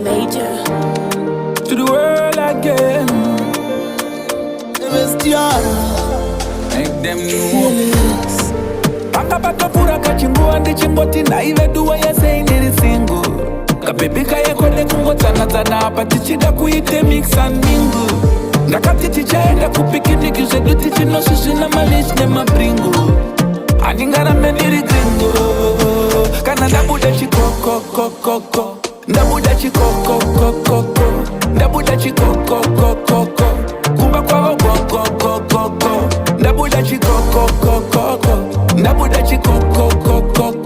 Major. To the world again. Make them move. Pakapata fura kachingua ndichingoti naive duwa yese indiri single. Kabebi kaye kode kungo tana tana apati chida kuite mix and mingle. Nakati chichaenda kupikini zedu tichino sushi na malish ne mabringo. Aningara meniri gringo. Kana ndabuda chikoko koko. Ndabuda chikoko koko. Ndabuda chikoko koko. Kumba kwa go. Ndabuda chikoko koko. Ndabuda chikoko koko.